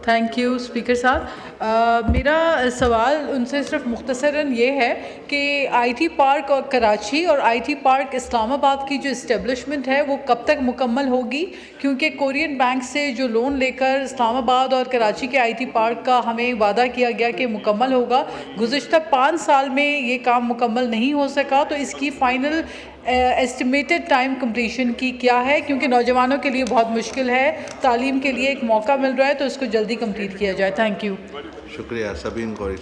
Thank you speaker साहब। मेरा सवाल उनसे सिर्फ मुख्तसरन ये है कि आईटी पार्क और कराची और आईटी पार्क इस्लामाबाद की जो इस्टेब्लिशमेंट है वो कब तक मुकम्मल होगी, क्योंकि कोरियन बैंक से जो लोन लेकर इस्लामाबाद और कराची के आईटी पार्क का हमें वादा किया गया कि मुकम्मल होगा, गुज़िश्ता 5 साल में ये काम मुकम्मल नहीं हो सका, तो इसकी फ़ाइनल एस्टिमेटेड टाइम कंप्लीशन की क्या है, क्योंकि नौजवानों के लिए बहुत मुश्किल है, तालीम के लिए एक मौका मिल रहा है तो इसको जल्दी कंप्लीट किया जाए। Thank you. शुक्रिया। सबीन गौरी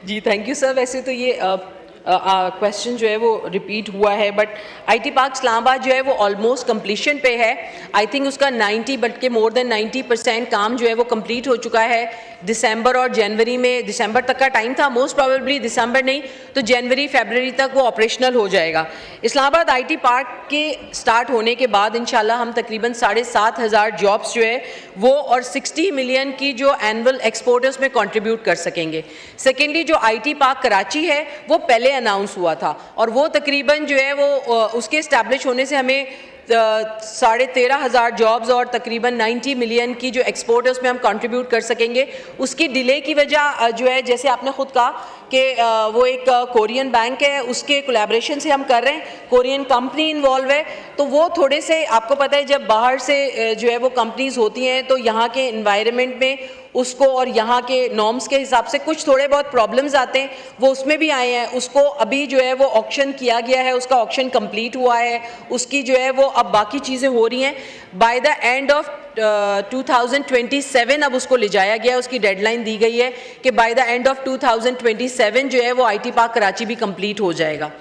जी थैंक यू सर। वैसे तो ये क्वेश्चन जो है वो रिपीट हुआ है, बट आईटी पार्क इस्लामाबाद जो है वो ऑलमोस्ट कंप्लीशन पे है। आई थिंक उसका 90 बल्कि मोर देन 90% काम जो है वो कंप्लीट हो चुका है। दिसंबर और जनवरी में, दिसंबर तक का टाइम था, मोस्ट प्रोबेबली दिसंबर नहीं तो जनवरी फरवरी तक वो ऑपरेशनल हो जाएगा। इस्लामाबाद आईटी पार्क के स्टार्ट होने के बाद इंशाल्लाह हम तकरीबन 7,500 जॉब्स जो है वो और 60 मिलियन की जो एनुअल एक्सपोर्टर्स में कंट्रीब्यूट कर सकेंगे। सेकेंडली जो आईटी पार्क कराची है वो पहले अनाउंस हुआ था और वो तकरीबन जो है वो उसके इस्टेब्लिश होने से हमें 13,500 जॉब्स और तकरीबन 90 मिलियन की जो एक्सपोर्ट है उसमें हम कंट्रीब्यूट कर सकेंगे। उसकी डिले की वजह जो है, जैसे आपने खुद कहा कि वो एक कोरियन बैंक है, उसके कोलैबोरेशन से हम कर रहे हैं, कोरियन कंपनी इन्वॉल्व है, तो वो थोड़े से आपको पता है जब बाहर से जो है वो कंपनीज होती हैं तो यहाँ के इन्वायरमेंट में उसको और यहाँ के नॉर्म्स के हिसाब से कुछ थोड़े बहुत प्रॉब्लम्स आते हैं, वो उसमें भी आए हैं। उसको अभी जो है वो ऑक्शन किया गया है, उसका ऑक्शन कंप्लीट हुआ है, उसकी जो है वो अब बाकी चीज़ें हो रही हैं। बाय द एंड ऑफ 2027 अब उसको ले जाया गया है, उसकी डेडलाइन दी गई है कि बाय द एंड ऑफ 2027 जो है वो आईटी पार्क कराची भी कंप्लीट हो जाएगा।